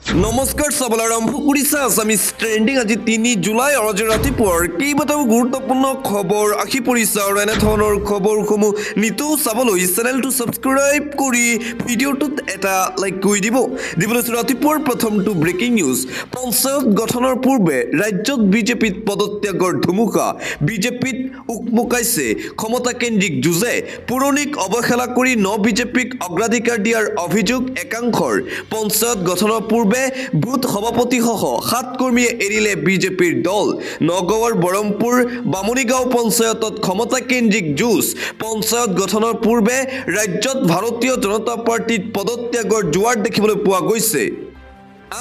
নমস্কাৰ চাবলৈ আৰম্ভ কৰিছে আছামিজ ট্ৰেণ্ডিং আজি ৩ জুলাই আৰু আজি ৰাতিপুৱাৰ কেইবাটাও গুৰুত্বপূৰ্ণ খবৰ আহি পৰিছে আৰু এনেধৰণৰ খবৰসমূহ নিতৌ চাবলৈ চেনেলটো ছাবস্ক্ৰাইব কৰি ভিডিঅ'টোত এটা লাইক কৰি দিবলৈ ৰাতিপুৱাৰ প্ৰথমটো ব্ৰেকিং নিউজ পঞ্চায়ত গঠনৰ পূৰ্বে ৰাজ্যত বিজেপিত পদত্যাগৰ ধুমুহা বিজেপিত উকমুকাইছে ক্ষমতাকেন্দ্ৰিক যুঁজে পুৰণিক অৱহেলা কৰি বিজেপিক অগ্ৰাধিকাৰ দিয়াৰ অভিযোগ একাংশৰ পঞ্চায়ত গঠনৰ পূৰ্বে বুথ সভাপতিসহ 7 কৰ্মীয়ে এৰিলে বিজেপিৰ দল নগাঁৱৰ বৰমপুৰ বামুণীগাঁও পঞ্চায়তত ক্ষমতাকেন্দ্ৰিক যুঁজ পঞ্চায়ত গঠনৰ পূৰ্বে ৰাজ্যত ভাৰতীয় জনতা পাৰ্টিত পদত্যাগৰ জোৱাৰ দেখিবলৈ পোৱা গৈছে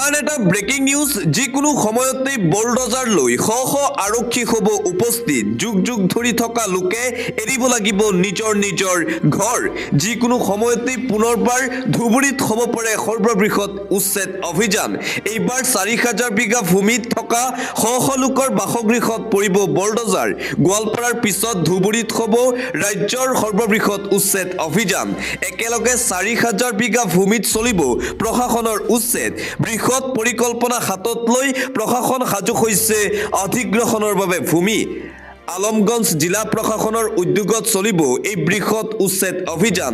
আন এটা ব্ৰেকিং নিউজ যিকোনো সময়তে বলডজাৰ লৈ শ শ আৰক্ষী হ'ব উপস্থিত যুগ যুগ ধৰি থকা লোকে এৰিব লাগিব নিজৰ ঘৰ যিকোনো সময়তে পুনৰবাৰ ধুবুৰীত হ'ব পাৰে সৰ্ববৃহৎ উচ্ছেদ অভিযান এইবাৰ ৪,০০০ বিঘা ভূমিত থকা শ শ লোকৰ বাসগৃহত পৰিব বলডজাৰ গোৱালপাৰাৰ পিছত ধুবুৰীত হ'ব ৰাজ্যৰ সৰ্ববৃহৎ উচ্ছেদ অভিযান একেলগে ৪,০০০ বিঘা ভূমিত চলিব প্ৰশাসনৰ উচ্ছেদ বৃহৎ পৰিকল্পনা হাতত লৈ প্ৰশাসন সাজু হৈছে অধিগ্ৰহণৰ বাবে ভূমি আলমগঞ্জ জিলা প্ৰশাসনৰ উদ্যোগত চলিব এই বৃহৎ উচ্ছেদ অভিযান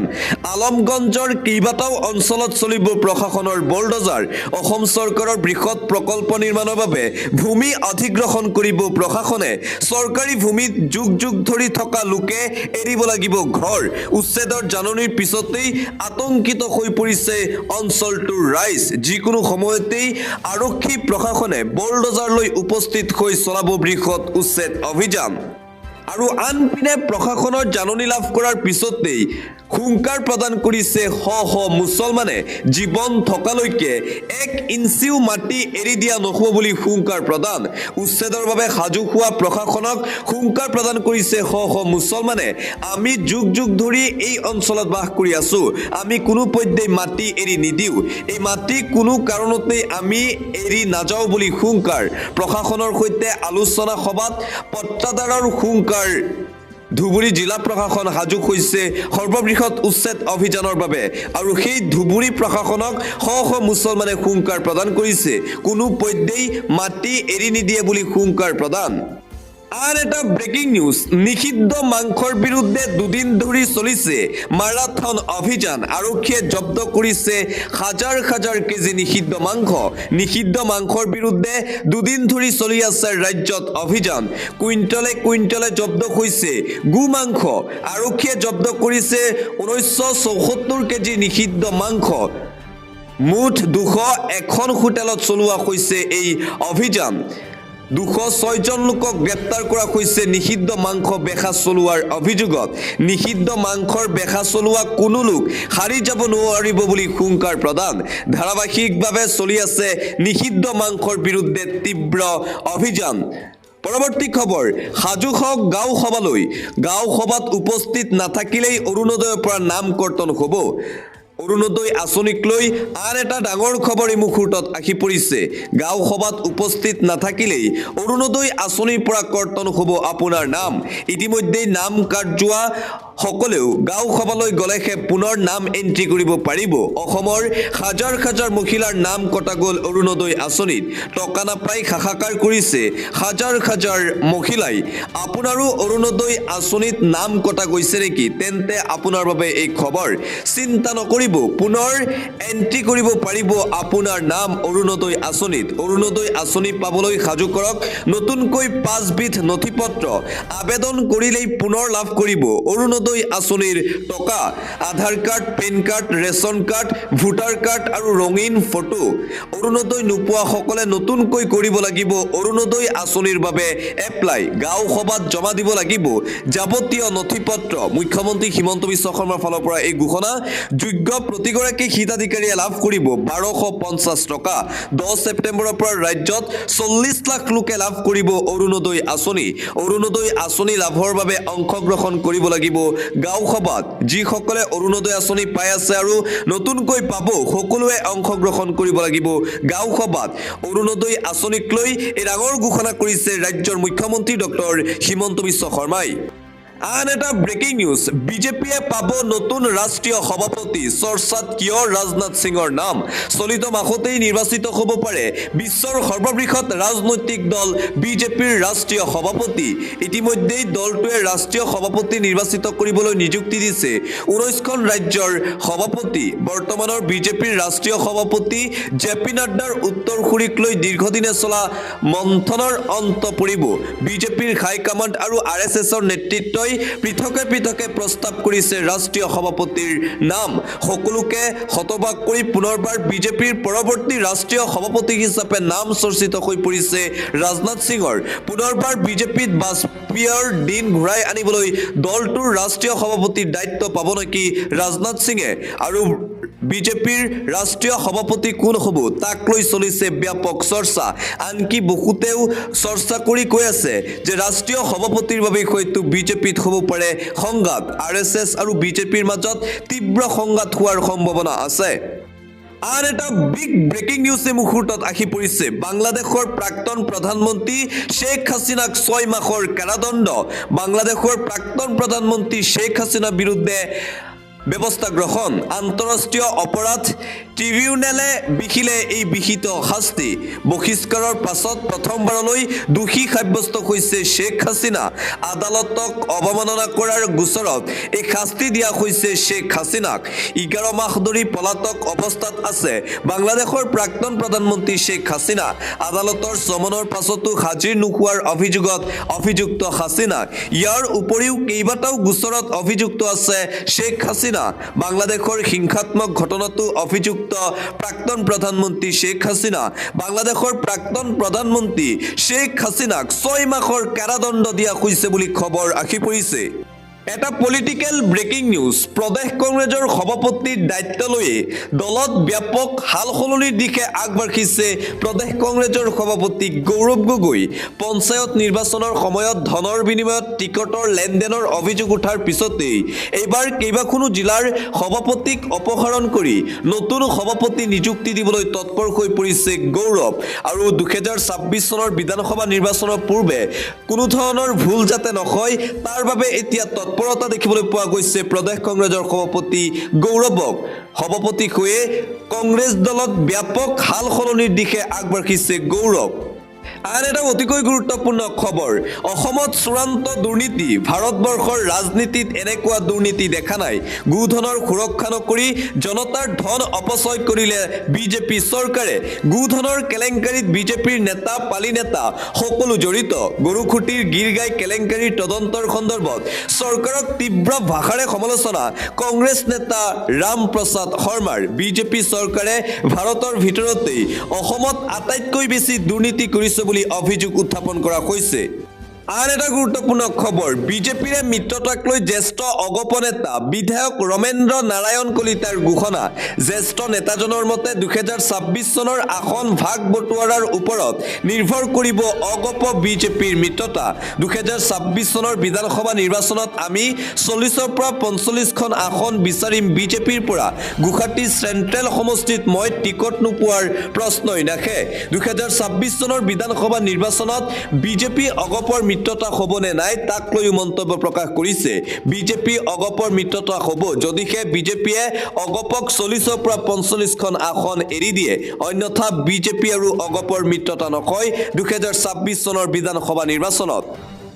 আলমগঞ্জৰ কেইবাটাও অঞ্চলত চলিব প্ৰশাসনৰ বলডজাৰ অসম চৰকাৰৰ বৃহৎ প্ৰকল্প নিৰ্মাণৰ বাবে ভূমি অধিগ্ৰহণ কৰিব প্ৰশাসনে চৰকাৰী ভূমিত যুগ যুগ ধৰি থকা লোকে এৰিব লাগিব ঘৰ উচ্ছেদৰ জাননীৰ পিছতেই আতংকিত হৈ পৰিছে অঞ্চলটোৰ ৰাইজ যিকোনো সময়তেই আৰক্ষী প্ৰশাসনে বলডজাৰ লৈ উপস্থিত হৈ চলাব বৃহৎ উচ্ছেদ অভিযান আৰু আনপিনে প্ৰশাসনৰ জাননী লাভ কৰাৰ পিছতেই হুংকাৰ প্ৰদান কৰিছে শ শ মুছলমানে জীৱন থকালৈকে 1 ইঞ্চিও মাটি এৰি দিয়া নহ'ব বুলি হুংকাৰ প্ৰদান উচ্ছেদৰ বাবে সাজু হোৱা প্ৰশাসনক হুংকাৰ প্ৰদান কৰিছে শ শ মুছলমানে আমি যুগ যুগ ধৰি এই অঞ্চলত বাস কৰি আছো আমি কোনো পধ্যেই মাটি এৰি নিদিওঁ এই মাটি কোনো কাৰণতে আমি এৰি নাযাওঁ বুলি হুংকাৰ প্ৰশাসনৰ সৈতে আলোচনা সভাত পত্ৰাদাৰৰ হুংকাৰ ধুবুৰী জিলা প্ৰশাসন সাজু হৈছে সৰ্ববৃহৎ উচ্ছেদ অভিযানৰ বাবে আৰু সেই ধুবুৰী প্ৰশাসনক শ শ মুছলমানে হুংকাৰ প্ৰদান কৰিছে কোনো পধ্যেই মাটি এৰি নিদিয়ে বুলি হুংকাৰ প্ৰদান আন এটা ব্ৰেকিং নিউজ নিষিদ্ধ মাংসৰ বিৰুদ্ধে দুদিন ধৰি চলিছে মাৰাথন অভিযান আৰক্ষীয়ে জব্দ কৰিছে হাজাৰ হাজাৰ কেজি নিষিদ্ধ মাংসৰ বিৰুদ্ধে দুদিন ধৰি চলি আছে ৰাজ্যত অভিযান কুইণ্টলে জব্দ হৈছে গু মাংস আৰক্ষীয়ে জব্দ কৰিছে 1974 কেজি নিষিদ্ধ মাংস মুঠ 201খন হোটেলত চলোৱা হৈছে এই অভিযান 206 জন লোকক গ্ৰেপ্তাৰ কৰা হৈছে নিষিদ্ধ মাংস বেখা চলোৱাৰ অভিযোগত নিষিদ্ধ মাংসৰ বেখা চলোৱা কোনো লোক হাৰি যাব নোৱাৰিব বুলি হুংকাৰ প্ৰদান ধাৰাবাহিকভাৱে চলি আছে নিষিদ্ধ মাংসৰ বিৰুদ্ধে তীব্ৰ অভিযান পৰৱৰ্তী খবৰ সাজু হওক গাঁও সভাত উপস্থিত নাথাকিলেই অৰুণোদয়ৰ পৰা নাম কৰ্তন হ'ব অৰুণোদয় আঁচনিক লৈ আন এটা ডাঙৰ খবৰ এই মুহূৰ্তত আহি পৰিছে গাঁও সভাত উপস্থিত নাথাকিলেই অৰুণোদয় আঁচনিৰ পৰা কৰ্তন হ'ব আপোনাৰ নাম ইতিমধ্যে নাম কাৰ্যোৱা সকলেও গাঁও সভালৈ গলেহে পুনৰ নাম এন্ট্ৰি কৰিব পাৰিব অসমৰ হাজাৰ হাজাৰ মহিলাৰ নাম কটা গ'ল অৰুণোদয় আঁচনিত টকা নাপাই হাহাকাৰ কৰিছে হাজাৰ হাজাৰ মহিলাই আপোনাৰো অৰুণোদয় আঁচনিত নাম কটা গৈছে নেকি তেন্তে আপোনাৰ বাবে এই খবৰ চিন্তা নকৰিব পুনৰ এন্ট্ৰি কৰিব পাৰিব আপোনাৰ নাম অৰুণোদয় আঁচনি পাবলৈ সাজু কৰক নতুনকৈ 5 বিধ নথিপত্ৰ আবেদন কৰিলেই পুনৰ লাভ কৰিব অৰুণোদয় আঁচনিৰ টকা Aadhaar card PAN card ration card voter card আৰু ৰঙীন ফটো অৰুণোদয় নোপোৱা সকলে নতুনকৈ কৰিব লাগিব অৰুণোদয় আঁচনিৰ বাবে এপ্লাই গাঁও সভাত জমা দিব লাগিব যাৱতীয় নথিপত্ৰ মুখ্যমন্ত্ৰী হিমন্ত বিশ্ব শৰ্মাৰ ফালৰ পৰা এই ঘোষণা যোগ্য প্ৰতিগৰাকী হিতাধিকাৰীয়ে লাভ কৰিব 1250 টকা 10 ছেপ্টেম্বৰৰ পৰা ৰাজ্যত 40 লাখ লোকে লাভ কৰিব অৰুণোদয় আঁচনি লাভৰ বাবে অংশগ্ৰহণ কৰিব লাগিব গাঁও সভাত যিসকলে অৰুণোদয় আঁচনি পাই আছে আৰু নতুনকৈ পাব সকলোৱে অংশগ্ৰহণ কৰিব লাগিব গাঁও সভাত অৰুণোদয় আঁচনিক লৈ এই ডাঙৰ ঘোষণা কৰিছে ৰাজ্যৰ মুখ্যমন্ত্ৰী ডক্টৰ হিমন্ত বিশ্ব শৰ্মাই আন এটা ব্ৰেকিং নিউজ বিজেপিয়ে পাব নতুন ৰাষ্ট্ৰীয় সভাপতি চৰ্চাত কিয় ৰাজনাথ সিঙৰ নাম চলিত মাহতেই নিৰ্বাচিত হ'ব পাৰে বিশ্বৰ সৰ্ববৃহৎ ৰাজনৈতিক দল বিজেপিৰ ৰাষ্ট্ৰীয় সভাপতি ইতিমধ্যেই দলটোৱে ৰাষ্ট্ৰীয় সভাপতি নিৰ্বাচিত কৰিবলৈ নিযুক্তি দিছে 19খন ৰাজ্যৰ সভাপতি বৰ্তমানৰ বিজেপিৰ ৰাষ্ট্ৰীয় সভাপতি জেপি নাড্ডাৰ উত্তৰসূৰীক লৈ দীৰ্ঘদিনে চলা মন্থনৰ অন্ত পৰিব বিজেপিৰ হাইকমাণ্ড আৰু আৰএছএছৰ নেতৃত্বই পৃথকে পৃথকে প্ৰস্তাৱ কৰিছে ৰাষ্ট্ৰীয় সভাপতিৰ নাম সকলোকে হতবাক কৰি পুনৰবাৰ বিজেপিৰ পৰৱৰ্তী ৰাষ্ট্ৰীয় সভাপতি হিচাপে নাম চৰ্চিত হৈ পৰিছে ৰাজনাথ সিঙৰ পুনৰবাৰ বিজেপিত বাজপেয়ীৰ দিন ঘূৰাই আনিবলৈ দলটোৰ ৰাষ্ট্ৰীয় সভাপতিৰ দায়িত্ব পাব নেকি ৰাজনাথ সিঙে আৰু বিজেপিৰ ৰাষ্ট্ৰীয় সভাপতি কোন হ'ব তাক লৈ চলিছে ব্যাপক চৰ্চা আনকি বহুতেও চৰ্চা কৰি কৈ আছে যে ৰাষ্ট্ৰীয় সভাপতিৰ বাবে হয়তো বিজেপিত হ'ব পাৰে সংঘাত আৰএছএছ আৰু বিজেপিৰ মাজত তীব্ৰ সংঘাত হোৱাৰ সম্ভাৱনা আছে আন এটা বিগ ব্ৰেকিং নিউজ এই মুহূৰ্তত আহি পৰিছে বাংলাদেশৰ প্ৰাক্তন প্ৰধানমন্ত্ৰী শেখ হাছিনাক 6 মাহৰ কাৰাদণ্ড বাংলাদেশৰ প্ৰাক্তন প্ৰধানমন্ত্ৰী শেখ হাছিনাৰ বিৰুদ্ধে ব্যৱস্থা গ্ৰহণ আন্তঃৰাষ্ট্ৰীয় অপৰাধ ট্ৰিবিউনেলে বিহিলে এই বিহিত শাস্তি বহিষ্কাৰৰ পাছত প্ৰথমবাৰলৈ দোষী সাব্যস্ত হৈছে শেখ হাছিনা আদালতক অৱমাননা কৰাৰ গোচৰত এই শাস্তি দিয়া হৈছে শেখ হাছিনাক 11 মাহ ধৰি পলাতক অৱস্থাত আছে বাংলাদেশৰ প্ৰাক্তন প্ৰধানমন্ত্ৰী শেখ হাছিনা আদালতৰ চমনৰ পাছতো হাজিৰ নোহোৱাৰ অভিযোগত অভিযুক্ত হাছিনা ইয়াৰ উপৰিও কেইবাটাও গোচৰত অভিযুক্ত আছে শেখ হাছিনা বাংলাদেশৰ হিংসাত্মক ঘটনাটো অভিযুক্ত প্ৰাক্তন প্ৰধানমন্ত্ৰী শেখ হাছিনা বাংলাদেশৰ প্ৰাক্তন প্ৰধানমন্ত্ৰী শেখ হাছিনাক 6 মাহৰ কাৰাদণ্ড দিয়া হৈছে বুলি খবৰ আহি পৰিছে এটা পলিটিক্যাল ব্ৰেকিং নিউজ প্ৰদেশ কংগ্ৰেছৰ সভাপতিৰ দায়িত্ব লৈ দলত ব্যাপক হালসলনিৰ দিশে আগবাঢ়িছে প্ৰদেশ কংগ্ৰেছৰ সভাপতি গৌৰৱ গগৈ পঞ্চায়ত নিৰ্বাচনৰ সময়ত ধনৰ বিনিময়ত টিকটৰ লেনদেনৰ অভিযোগ উঠাৰ পিছতেই এইবাৰ কেইবাখনো জিলাৰ সভাপতিক অপসাৰণ কৰি নতুন সভাপতি নিযুক্তি দিবলৈ তৎপৰ হৈ পৰিছে গৌৰৱ আৰু 2026 চনৰ বিধানসভা নিৰ্বাচনৰ পূৰ্বে কোনো ধৰণৰ ভুল যাতে নহয় তাৰ বাবে এতিয়া তৎপৰতা দেখিবলৈ পোৱা গৈছে প্ৰদেশ কংগ্ৰেছৰ সভাপতি গৌৰৱক সভাপতি হৈয়ে কংগ্ৰেছ দলত ব্যাপক হালসলনিৰ দিশে আগবাঢ়িছে গৌৰৱ আন এটা অতিকৈ গুৰুত্বপূৰ্ণ খবৰ অসমত চূড়ান্ত দুৰ্নীতি ভাৰতবৰ্ষৰ ৰাজনীতিত এনেকুৱা দুৰ্নীতি দেখা নাই গুধনৰ সুৰক্ষা নকৰি জনতাৰ ধন অপচয় কৰিলে বিজেপি চৰকাৰে গুধনৰ কেলেংকাৰীত বিজেপিৰ নেতা পালি নেতা সকলো জড়িত গৰুখুটিৰ গিৰগাই কেলেংকাৰীৰ তদন্তৰ সন্দৰ্ভত চৰকাৰক তীব্ৰ ভাষাৰে সমালোচনা কংগ্ৰেছ নেতা ৰাম প্ৰসাদ শৰ্মাৰ বিজেপি চৰকাৰে ভাৰতৰ ভিতৰতেই অসমত আটাইতকৈ বেছি দুৰ্নীতি কৰিছে বুলি অভিযোগ উত্থাপন কৰা হৈছে আন এটা গুৰুত্বপূৰ্ণ খবৰ বিজেপিৰে মিত্ৰতাক লৈ জ্যেষ্ঠ অগপ নেতা বিধায়ক ৰমেন্দ্ৰ নাৰায়ণ কলিতাৰ ঘোষণা জ্যেষ্ঠ নেতাজনৰ মতে 2026 চনৰ আসন ভাগ বটোৱাৰাৰ ওপৰত নিৰ্ভৰ কৰিব অগপ বিজেপিৰ মিত্ৰতা 2026 চনৰ বিধানসভা নিৰ্বাচনত আমি 40ৰ পৰা 45খন আসন বিচাৰিম বিজেপিৰ পৰা গুৱাহাটী চেণ্ট্ৰেল সমষ্টিত মই টিকট নোপোৱাৰ প্ৰশ্নই নাহে 2026 চনৰ বিধানসভা নিৰ্বাচনত বিজেপি অগপৰ মিত্ৰতা হ'ব নে নাই তাক লৈ মন্তব্য প্ৰকাশ কৰিছে বিজেপি অগপৰ মিত্ৰতা হ'ব যদিহে বিজেপিয়ে অগপক 40ৰ পৰা 45খন আসন এৰি দিয়ে অন্যথা বিজেপি আৰু অগপৰ মিত্ৰতা নহয় 2026 চনৰ বিধানসভা নিৰ্বাচনত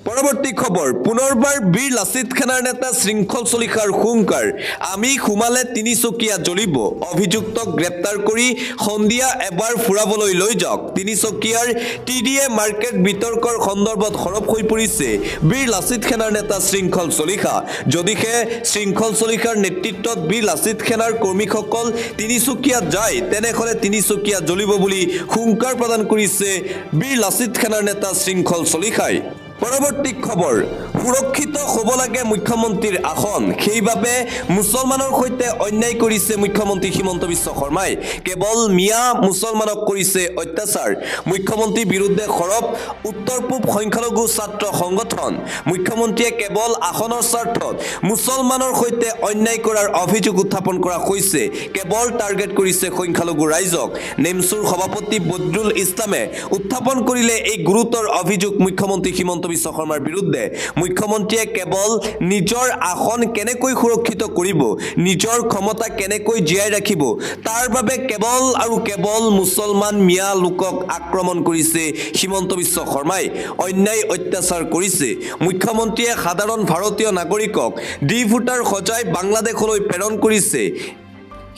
পৰৱৰ্তী খবৰ পুনৰবাৰ বীৰ লাচিত খানাৰ নেতা শৃংখল চলিহাৰ হুংকাৰ আমি খুমালে তিনিচকীয়া জ্বলিব অভিযুক্তক গ্ৰেপ্তাৰ কৰি সন্ধিয়া এবাৰ ফুৰাবলৈ লৈ যাওক তিনিচকীয়াৰ টিডিএ মাৰ্কেট বিতৰ্কৰ সন্দৰ্ভত সৰব হৈ পৰিছে বীৰ লাচিত খানাৰ নেতা শৃংখল চলিহা যদিহে শৃংখল চলিহাৰ নেতৃত্বত বীৰ লাচিত খানাৰ কৰ্মীসকল তিনিচকীয়া যায় তেনেহ'লে তিনিচকীয়া জ্বলিব বুলি হুংকাৰ প্ৰদান কৰিছে বীৰ লাচিত খানাৰ নেতা শৃংখল চলিহাই পৰৱৰ্তী খবৰ সুৰক্ষিত হ'ব লাগে মুখ্যমন্ত্ৰীৰ আসন সেইবাবে মুছলমানৰ সৈতে অন্যায় কৰিছে মুখ্যমন্ত্ৰী হিমন্ত বিশ্ব শৰ্মাই কেৱল মিয়া মুছলমানক কৰিছে অত্যাচাৰ মুখ্যমন্ত্ৰীৰ বিৰুদ্ধে সৰব উত্তৰ পূব সংখ্যালঘু ছাত্ৰ সংগঠন মুখ্যমন্ত্ৰীয়ে কেৱল আসনৰ স্বাৰ্থত মুছলমানৰ সৈতে অন্যায় কৰাৰ অভিযোগ উত্থাপন কৰা হৈছে কেৱল টাৰ্গেট কৰিছে সংখ্যালঘু ৰাইজক নেমচুৰ সভাপতি বদৰুল ইছলামে উত্থাপন কৰিলে এই গুৰুতৰ অভিযোগ মুখ্যমন্ত্ৰী হিমন্ত বিশ্ব শৰ্মাৰ বিৰুদ্ধে মুখ্যমন্ত্ৰীয়ে কেৱল নিজৰ আসন কেনেকৈ সুৰক্ষিত কৰিব নিজৰ ক্ষমতা কেনেকৈ জীয়াই ৰাখিব তাৰ বাবে কেৱল আৰু কেৱল মুছলমান মিয়া লোকক আক্ৰমণ কৰিছে হিমন্ত বিশ্ব শৰ্মাই অন্যায় অত্যাচাৰ কৰিছে মুখ্যমন্ত্ৰীয়ে সাধাৰণ ভাৰতীয় নাগৰিকক ডি ভোটাৰ সজাই বাংলাদেশলৈ প্ৰেৰণ কৰিছে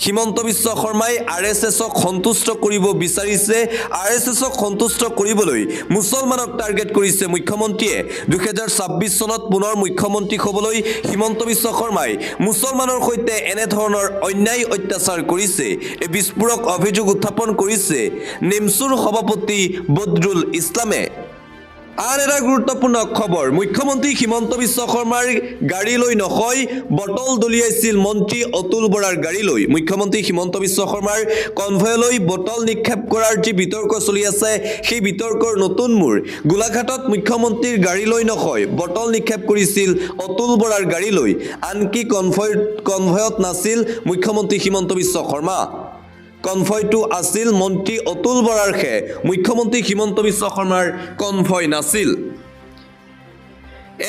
হিমন্ত বিশ্ব শৰ্মাই আৰএছএছক সন্তুষ্ট কৰিব বিচাৰিছে আৰএছএছক সন্তুষ্ট কৰিবলৈ মুছলমানক টাৰ্গেট কৰিছে মুখ্যমন্ত্ৰীয়ে 2026 চনত পুনৰ মুখ্যমন্ত্ৰী হ'বলৈ হিমন্ত বিশ্ব শৰ্মাই মুছলমানৰ সৈতে এনে ধৰণৰ অন্যায় অত্যাচাৰ কৰিছে এই বিস্ফোৰক অভিযোগ উত্থাপন কৰিছে নেমছুৰ সভাপতি বদৰুল ইছলামে আন এটা গুৰুত্বপূৰ্ণ খবৰ মুখ্যমন্ত্ৰী হিমন্ত বিশ্ব শৰ্মাৰ গাড়ীলৈ নহয় বটল দলিয়াইছিল মন্ত্ৰী অতুল বৰাৰ গাড়ীলৈ মুখ্যমন্ত্ৰী হিমন্ত বিশ্ব শৰ্মাৰ কনভয়লৈ বটল নিক্ষেপ কৰাৰ যি বিতৰ্ক চলি আছে সেই বিতৰ্কৰ নতুন মূৰ গোলাঘাটত মুখ্যমন্ত্ৰীৰ গাড়ীলৈ নহয় বটল নিক্ষেপ কৰিছিল অতুল বৰাৰ গাড়ীলৈ আনকি কনভয়ত নাছিল মুখ্যমন্ত্ৰী হিমন্ত বিশ্ব শৰ্মা কনভয়টো আছিল মন্ত্ৰী অতুল বৰাৰহে মুখ্যমন্ত্ৰী হিমন্ত বিশ্ব শৰ্মাৰ কনভয় নাছিল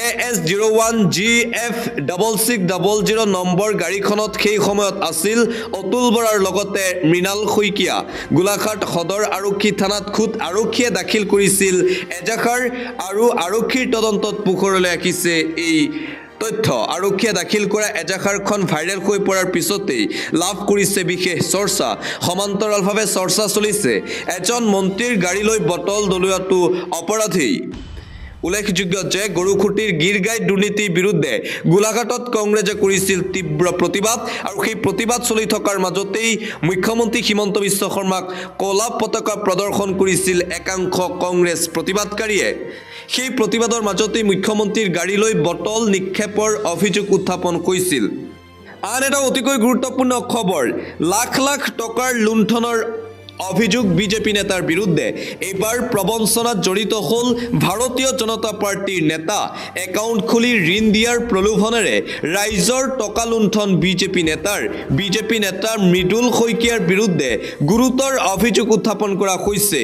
AS01GF6600 নম্বৰ গাড়ীখনত সেই সময়ত আছিল অতুল বৰাৰ লগতে মৃণাল শইকীয়া গোলাঘাট সদৰ আৰক্ষী থানাত খুদ আৰক্ষীয়ে দাখিল কৰিছিল এজাহাৰ আৰু আৰক্ষীৰ তদন্তত পোহৰলৈ আহিছে এই তথ্য আৰক্ষীয়ে দাখিল কৰা এজাহাৰখন ভাইৰেল হৈ পৰাৰ পিছতেই লাভ কৰিছে বিশেষ চৰ্চা সমান্তৰালভাৱে চৰ্চা চলিছে এজন মন্ত্ৰীৰ গাড়ীলৈ বটল দলিওৱাটো অপৰাধী উল্লেখযোগ্য যে গৰুখুটিৰ গিৰগাই দুৰ্নীতিৰ বিৰুদ্ধে গোলাঘাটত কংগ্ৰেছে কৰিছিল তীব্ৰ প্ৰতিবাদ আৰু সেই প্ৰতিবাদ চলি থকাৰ মাজতেই মুখ্যমন্ত্ৰী হিমন্ত বিশ্ব শৰ্মাক কলা পতাকা প্ৰদৰ্শন কৰিছিল একাংশ কংগ্ৰেছ প্ৰতিবাদকাৰীয়ে সেই প্ৰতিবাদৰ মাজতেই মুখ্যমন্ত্ৰীৰ গাড়ীলৈ বটল নিক্ষেপৰ অভিযোগ উত্থাপন কৰিছিল আন এটা অতিকৈ গুৰুত্বপূৰ্ণ খবৰ লাখ লাখ টকাৰ লুণ্ঠনৰ অভিযোগ বিজেপি নেতাৰ বিৰুদ্ধে এইবাৰ প্ৰবঞ্চনাত জড়িত হ'ল ভাৰতীয় জনতা পাৰ্টিৰ নেতা একাউণ্ট খুলি ঋণ দিয়াৰ প্ৰলোভনেৰে ৰাইজৰ টকা লুণ্ঠন বিজেপি নেতা মৃদুল শইকীয়াৰ বিৰুদ্ধে গুৰুতৰ অভিযোগ উত্থাপন কৰা হৈছে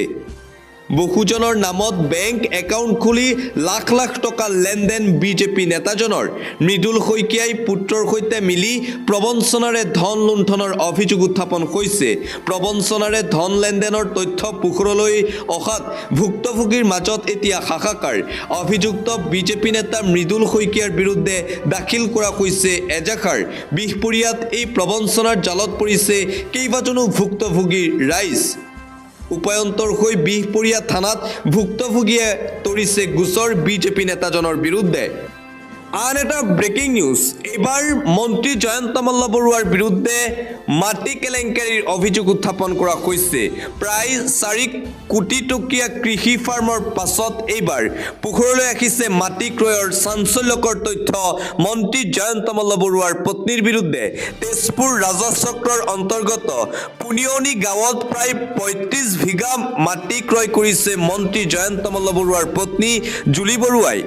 বহুজনৰ নামত বেংক একাউণ্ট খুলি লাখ লাখ টকা লেনদেন বিজেপি নেতাজনৰ মৃদুল শইকীয়াই পুত্ৰৰ সৈতে মিলি প্ৰবঞ্চনাৰে ধন লুণ্ঠনৰ অভিযোগ উত্থাপন কৰিছে প্ৰবঞ্চনাৰে ধন লেনদেনৰ তথ্য পোহৰলৈ অহাত ভুক্তভোগীৰ মাজত এতিয়া হাহাকাৰ অভিযুক্ত বিজেপি নেতা মৃদুল শইকীয়াৰ বিৰুদ্ধে দাখিল কৰা হৈছে এজাহাৰ বিহপুৰীয়াত এই প্ৰবঞ্চনাৰ জালত পৰিছে কেইবাজনো ভুক্তভোগীৰ ৰাইজ উপায়ন্তৰ হৈ বিহপুৰীয়া থানাত ভুক্তভোগীয়ে তৰিছে গোচৰ বিজেপি নেতাজনৰ বিৰুদ্ধে আন এটা ব্ৰেকিং নিউজ এইবাৰ মন্ত্ৰী জয়ন্ত মল্ল বৰুৱাৰ বিৰুদ্ধে মাটি কেলেংকাৰীৰ অভিযোগ উত্থাপন কৰা হৈছে প্ৰায় 4 কোটি টকীয়া কৃষি ফাৰ্মৰ পাছত এইবাৰ পোহৰলৈ আহিছে মাটি ক্ৰয়ৰ চাঞ্চল্যকৰ তথ্য মন্ত্ৰী জয়ন্ত মল্ল বৰুৱাৰ পত্নীৰ বিৰুদ্ধে তেজপুৰ ৰাজচক্ৰৰ অন্তৰ্গত পুনিয়নি গাঁৱত প্ৰায় 35 বিঘা মাটি ক্ৰয় কৰিছে মন্ত্ৰী জয়ন্ত মল্ল বৰুৱাৰ পত্নী জুলি বৰুৱাই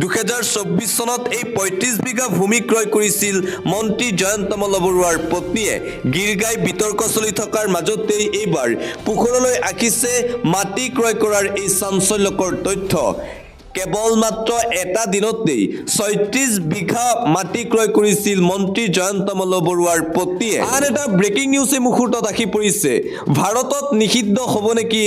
2024 চনত এই 35 বিঘা ভূমি ক্ৰয় কৰিছিল মন্ত্ৰী জয়ন্ত মল্ল বৰুৱাৰ পত্নীয়ে গিৰগাই বিতৰ্ক চলি থকাৰ মাজতেই এইবাৰ পোহৰলৈ আহিছে মাটি ক্ৰয় কৰাৰ এই চাঞ্চল্যকৰ তথ্য কেৱল মাত্ৰ এটা দিনতেই 36 বিঘা মাটি ক্ৰয় কৰিছিল মন্ত্ৰী জয়ন্ত মল্ল বৰুৱাৰ পত্নীয়ে আন এটা ব্ৰেকিং নিউজ এই মুহূৰ্তত আহি পৰিছে ভাৰতত নিষিদ্ধ হ'ব নেকি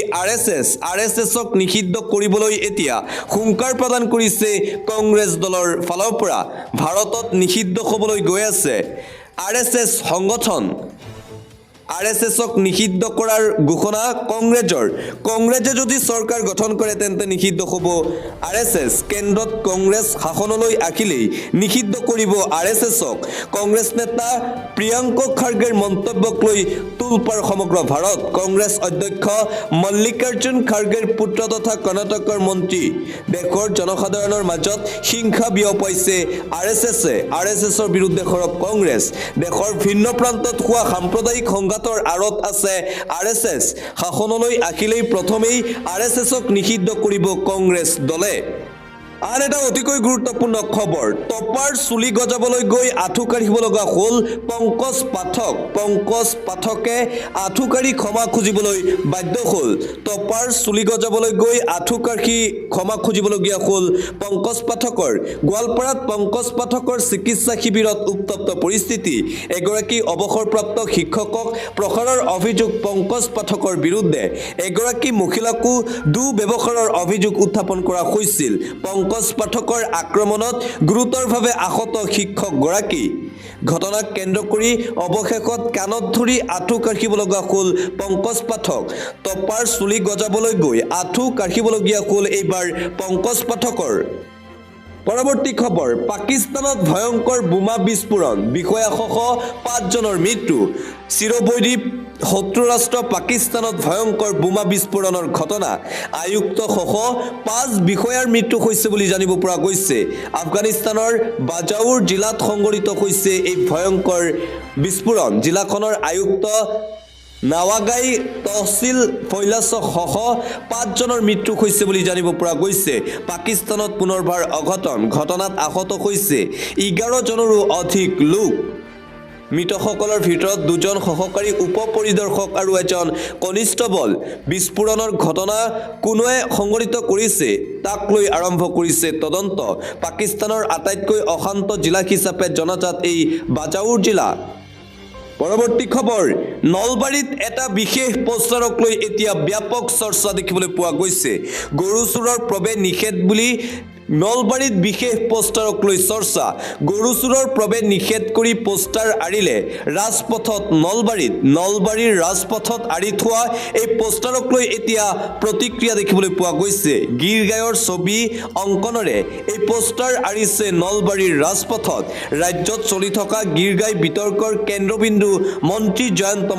আৰএছএছক নিষিদ্ধ কৰিবলৈ এতিয়া হুংকাৰ প্ৰদান কৰিছে কংগ্ৰেছ দলৰ ফালৰ পৰা ভাৰতত নিষিদ্ধ হ'বলৈ গৈ আছে আৰএছএছ সংগঠন আৰএছএছক নিষিদ্ধ কৰাৰ ঘোষণা কংগ্ৰেছে যদি চৰকাৰ গঠন কৰে তেন্তে নিষিদ্ধ হ'ব আৰএছএছ কেন্দ্ৰত কংগ্ৰেছ শাসনলৈ আহিলেই নিষিদ্ধ কৰিব আৰএছএছক কংগ্ৰেছ নেতা প্ৰিয়ংক খাৰ্গেৰ মন্তব্যক লৈ তুলপাৰ সমগ্ৰ ভাৰত কংগ্ৰেছ অধ্যক্ষ মল্লিকাৰ্জুন খাৰ্গেৰ পুত্ৰ তথা কৰ্ণাটকৰ মন্ত্ৰী দেশৰ জনসাধাৰণৰ মাজত হিংসা বিয়পাইছে আৰএছএছৰ বিৰুদ্ধে সৰব কংগ্ৰেছ দেশৰ ভিন্ন প্ৰান্তত হোৱা সাম্প্ৰদায়িক সংঘাত আৰত আছে আৰএছএছ শাসনলৈ আহিলেই প্ৰথমেই আৰএছএছক নিষিদ্ধ কৰিব কংগ্ৰেছ দলে আন এটা অতিকৈ গুৰুত্বপূৰ্ণ খবৰ টপাৰ চুলি গজাবলৈ গৈ আঁঠু কাঢ়িব লগা হ'ল পংকজ পাঠকে আঁঠু কাঢ়ি ক্ষমা খুজিবলৈ বাধ্য হ'ল টপাৰ চুলি গজাবলৈ গৈ আঁঠু কাঢ়ি ক্ষমা খুজিবলগীয়া হ'ল পংকজ পাঠকৰ গোৱালপাৰাত পংকজ পাঠকৰ চিকিৎসা শিবিৰত উত্তপ্ত পৰিস্থিতি এগৰাকী অৱসৰপ্ৰাপ্ত শিক্ষকক প্ৰহাৰৰ অভিযোগ পংকজ পাঠকৰ বিৰুদ্ধে এগৰাকী মহিলাকো দুৰ্ব্যৱহাৰৰ অভিযোগ উত্থাপন কৰা হৈছিল পংকজ পাঠকৰ আক্ৰমণত গুৰুতৰভাৱে আহত শিক্ষকগৰাকী ঘটনাক কেন্দ্ৰ কৰি অৱশেষত কাণত ধৰি আঁঠু কাঢ়িব লগা হ'ল পংকজ পাঠক টপাৰ চুলি গজাবলৈ গৈ আঁঠু কাঢ়িবলগীয়া হ'ল এইবাৰ পংকজ পাঠকৰ পৰৱৰ্তী খবৰ পাকিস্তানত ভয়ংকৰ বোমা বিস্ফোৰণ বিষয়াসহ 5 জনৰ মৃত্যু চিৰবৈৰী শত্ৰু ৰাষ্ট্ৰ পাকিস্তানত ভয়ংকৰ বোমা বিস্ফোৰণৰ ঘটনা আয়ুক্তসহ 5 বিষয়াৰ মৃত্যু হৈছে বুলি জানিব পৰা গৈছে আফগানিস্তানৰ বাজাউৰ জিলাত সংঘটিত হৈছে এই ভয়ংকৰ বিস্ফোৰণ জিলাখনৰ আয়ুক্ত নাৱাগাই তহচিল ফৈলাসহ 5 জনৰ মৃত্যু হৈছে বুলি জানিব পৰা গৈছে পাকিস্তানত পুনৰবাৰ অঘটন ঘটনাত আহত হৈছে 11 জনৰো অধিক লোক মৃতসকলৰ ভিতৰত 2 জন সহকাৰী উপ পৰিদৰ্শক আৰু এজন কনিষ্টবল বিস্ফোৰণৰ ঘটনা কোনোৱে সংঘটিত কৰিছে তাক লৈ আৰম্ভ কৰিছে তদন্ত পাকিস্তানৰ আটাইতকৈ অশান্ত জিলা হিচাপে জনাজাত এই বাজাউৰ জিলা পৰৱৰ্তী খবৰ নলবাৰীত এটা বিশেষ পোষ্টাৰক লৈ এতিয়া ব্যাপক চৰ্চা দেখিবলৈ পোৱা গৈছে গৰু চুৰৰ প্ৰৱেশ নিষেধ বুলি নলবাৰীত বিশেষ পোষ্টাৰক লৈ চৰ্চা গৰু চুৰৰ প্ৰৱেশ নিষেধ কৰি পোষ্টাৰ আৰিলে ৰাজপথত নলবাৰীৰ ৰাজপথত আৰি থোৱা এই পোষ্টাৰক লৈ এতিয়া প্ৰতিক্ৰিয়া দেখিবলৈ পোৱা গৈছে গীৰ গায়ৰ ছবি অংকনেৰে এই পোষ্টাৰ আৰিছে নলবাৰীৰ ৰাজপথত ৰাজ্যত চলি থকা গীৰ গাই বিতৰ্কৰ কেন্দ্ৰবিন্দু মন্ত্ৰী জয়ন্ত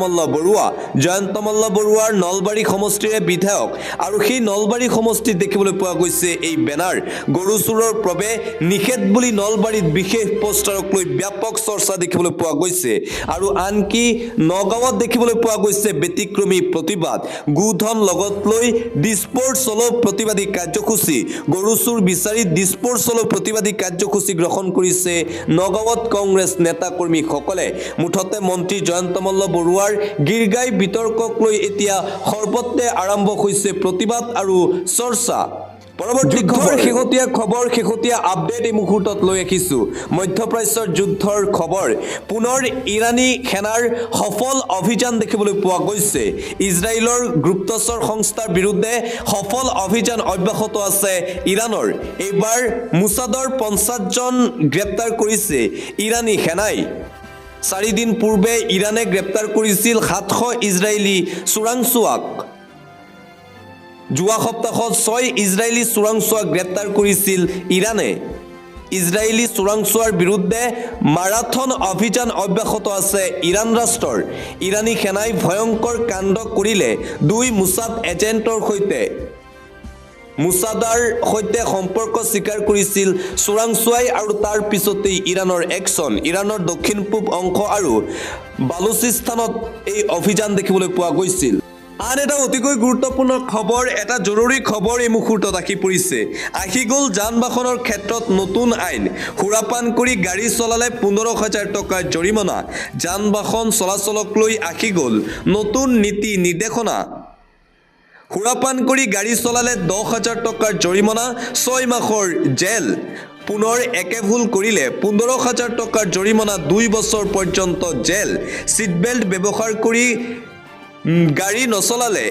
মল্ল বৰুৱাৰ নলবাৰী সমষ্টিৰে বিধায়ক আৰু সেই নলবাৰী সমষ্টিত দেখিবলৈ পোৱা গৈছে এই বেনাৰ গৰু চুৰৰ প্ৰৱেশ নিষেধ বুলি নলবাৰীত বিশেষ পোষ্টাৰক লৈ ব্যাপক চৰ্চা দেখিবলৈ পোৱা গৈছে আৰু আনকি নগাঁৱত দেখিবলৈ পোৱা গৈছে ব্যতিক্ৰমী প্ৰতিবাদ গোধন লগত লৈ ডিস্প'ৰ চলো প্ৰতিবাদী কাৰ্যসূচী গৰু চুৰ বিচাৰি ডিস্প'ৰ চলো প্ৰতিবাদী কাৰ্যসূচী গ্ৰহণ কৰিছে নগাঁৱত কংগ্ৰেছ নেতা কৰ্মীসকলে মুঠতে মন্ত্ৰী জয়ন্ত মল্ল বৰুৱাৰ গীৰগাই বিতৰ্কক লৈ এতিয়া সৰ্বত্ৰে আৰম্ভ হৈছে প্ৰতিবাদ আৰু চৰ্চা পৰৱৰ্তী শেহতীয়া আপডেট এই মুহূৰ্তত লৈ আহিছো মধ্যপ্ৰাচ্যৰ যুদ্ধৰ খবৰ পুনৰ ইৰানী সেনাৰ সফল অভিযান দেখিবলৈ পোৱা গৈছে ইজৰাইলৰ গুপ্তচৰ সংস্থাৰ বিৰুদ্ধে সফল অভিযান অব্যাহত আছে ইৰাণৰ এইবাৰ মোছাদৰ 50 জন গ্ৰেপ্তাৰ কৰিছে ইৰানী সেনাই 4 দিন পূৰ্বে ইৰাণে গ্ৰেপ্তাৰ কৰিছিল 700 ইজৰাইলী চোৰাংচোৱাক যোৱা সপ্তাহত 6 ইজৰাইলী চোৰাংচোৱাক গ্ৰেপ্তাৰ কৰিছিল ইৰাণে ইজৰাইলী চোৰাংচোৱাৰ বিৰুদ্ধে মাৰাথন অভিযান অব্যাহত আছে ইৰাণ ৰাষ্ট্ৰৰ ইৰানী সেনাই ভয়ংকৰ কাণ্ড কৰিলে 2 মোছাদ এজেণ্টৰ মোছাদাৰ সৈতে সম্পৰ্ক স্বীকাৰ কৰিছিল চোৰাংচোৱাই আৰু তাৰ পিছতেই ইৰাণৰ একশ্যন ইৰাণৰ দক্ষিণ পূব অংশ আৰু বালুচিস্তানত এই অভিযান দেখিবলৈ পোৱা গৈছিল আন এটা অতিকৈ গুৰুত্বপূৰ্ণ খবৰ এটা জৰুৰী খবৰ এই মুহূৰ্তত আহি পৰিছে আহি গ'ল যান বাহনৰ ক্ষেত্ৰত নতুন আইন সুৰাপান কৰি গাড়ী চলালে 15,000 টকাৰ জৰিমনা যান বাহন চলাচলক লৈ আহি গ'ল নতুন নীতি নিৰ্দেশনা সুৰাপান কৰি গাড়ী চলালে 10,000 টকাৰ জৰিমনা 6 মাহৰ জেল পুনৰ একে ভুল কৰিলে 15,000 টকাৰ জৰিমনা 2 বছৰ পৰ্যন্ত জেল সিট বেল্ট ব্যৱহাৰ কৰি গাড়ী নচলালে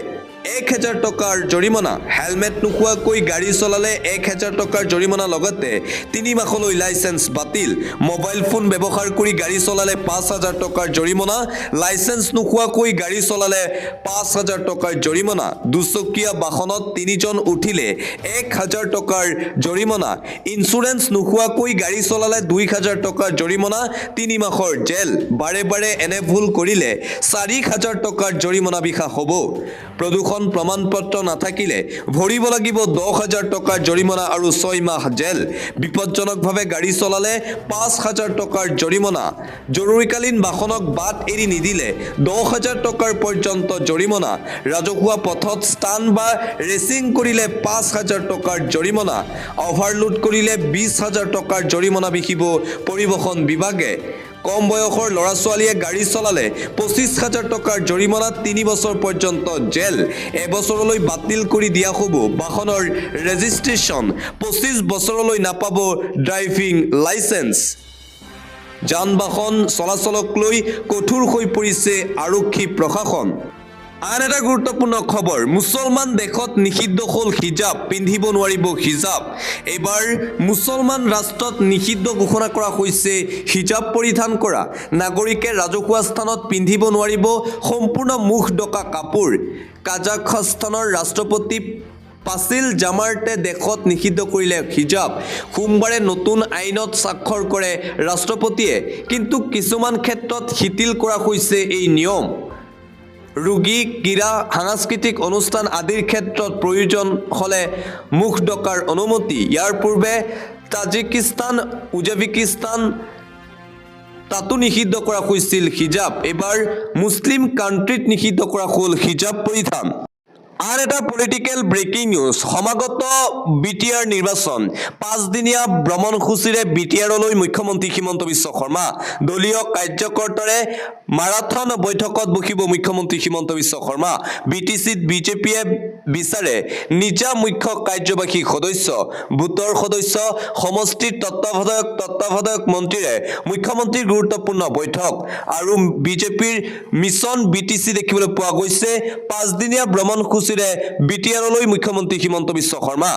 1,000 টকাৰ জৰিমনা হেলমেট নোখোৱাকৈ গাড়ী চলালে 1,000 টকাৰ জৰিমনা লগতে 3 মাহলৈ লাইসেন্স বাতিল মোবাইল ফোন ব্যৱহাৰ কৰি গাড়ী চলালে 5,000 টকাৰ জৰিমনা লাইসেন্স নোখোৱাকৈ গাড়ী চলালে 5,000 টকাৰ জৰিমনা দুচকীয়া বাহনত 3 জন উঠিলে 1,000 টকাৰ জৰিমনা ইন্স্যুৰেন্স নোখোৱাকৈ গাড়ী চলালে 2,000 টকাৰ জৰিমনা 3 মাহৰ জেল বাৰে বাৰে এনে ভুল কৰিলে 4,000 টকাৰ জৰিমনা বিহা হ'ব প্ৰদূষণ প্ৰদূষণ প্ৰমাণপত্ৰ নাথাকিলে ভৰিব লাগিব 10,000 টকাৰ জৰিমনা আৰু 6 মাহ জেল বিপজ্জনকভাৱে গাড়ী চলালে 5,000 টকাৰ জৰিমনা জৰুৰীকালীন বাহনক বাট এৰি নিদিলে 10,000 টকাৰ পৰ্যন্ত জৰিমনা ৰাজহুৱা পথত স্থান বা ৰেচিং কৰিলে 5,000 টকাৰ জৰিমনা অভাৰলোড কৰিলে 20,000 টকাৰ জৰিমনা বিহিব পৰিবহণ বিভাগে কম বয়সৰ ল'ৰা ছোৱালীয়ে গাড়ী চলালে 25,000 টকাৰ জৰিমনা 3 বছৰ পৰ্যন্ত জেল এবছৰলৈ বাতিল কৰি দিয়া হ'ব বাহনৰ ৰেজিষ্ট্ৰেশ্যন 25 বছৰলৈ নাপাব ড্ৰাইভিং লাইচেন্স যান বাহন চলাচলক লৈ কঠোৰ হৈ পৰিছে আৰক্ষী প্ৰশাসন আন এটা গুৰুত্বপূৰ্ণ খবৰ মুছলমান দেশত নিষিদ্ধ হ'ল হিজাব পিন্ধিব নোৱাৰিব হিজাব এবাৰ মুছলমান ৰাষ্ট্ৰত নিষিদ্ধ ঘোষণা কৰা হৈছে হিজাব পৰিধান কৰা নাগৰিকে ৰাজহুৱা স্থানত পিন্ধিব নোৱাৰিব সম্পূৰ্ণ মুখ ঢকা কাপোৰ কাজাখস্তানৰ ৰাষ্ট্ৰপতি পাছিল জামাৰ্টে দেশত নিষিদ্ধ কৰিলে হিজাব সোমবাৰে নতুন আইনত স্বাক্ষৰ কৰে ৰাষ্ট্ৰপতিয়ে কিন্তু কিছুমান ক্ষেত্ৰত শিথিল কৰা হৈছে এই নিয়ম ৰোগী ক্ৰীড়া সাংস্কৃতিক অনুষ্ঠান আদিৰ ক্ষেত্ৰত প্ৰয়োজন হলে মুখ ঢকাৰ অনুমতি ইয়াৰ পূৰ্বে তাজিকিস্তান উজবেকিস্তান তাতো নিষিদ্ধ কৰা হৈছিল হিজাব এবাৰ মুছলিম কাণ্ট্ৰিত নিষিদ্ধ কৰা হ'ল হিজাব পৰিধান আন এটা পলিটিক্যাল ব্ৰেকিং নিউজ সমাগত বিটিআৰ নিৰ্বাচন 5দিনীয়া ভ্ৰমণসূচীৰে বিটিআৰলৈ মুখ্যমন্ত্ৰী হিমন্ত বিশ্ব শৰ্মা দলীয় কাৰ্যকৰ্তাৰে মাৰাথন বৈঠকত বহিব মুখ্যমন্ত্ৰী হিমন্ত বিশ্ব শৰ্মা বিটিচিত বিজেপিয়ে বিচাৰে নিজা মুখ্য কাৰ্যবাহী সদস্য ভোটৰ সদস্য সমষ্টিৰ তত্ত্বাৱধায়ক মন্ত্ৰীৰে মুখ্যমন্ত্ৰীৰ গুৰুত্বপূৰ্ণ বৈঠক আৰু বিজেপিৰ মিছন বিটিচি দেখিবলৈ পোৱা গৈছে 5দিনীয়া ভ্ৰমণসূচীৰে বিটিআৰলৈ মুখ্যমন্ত্ৰী হিমন্ত বিশ্ব শৰ্মা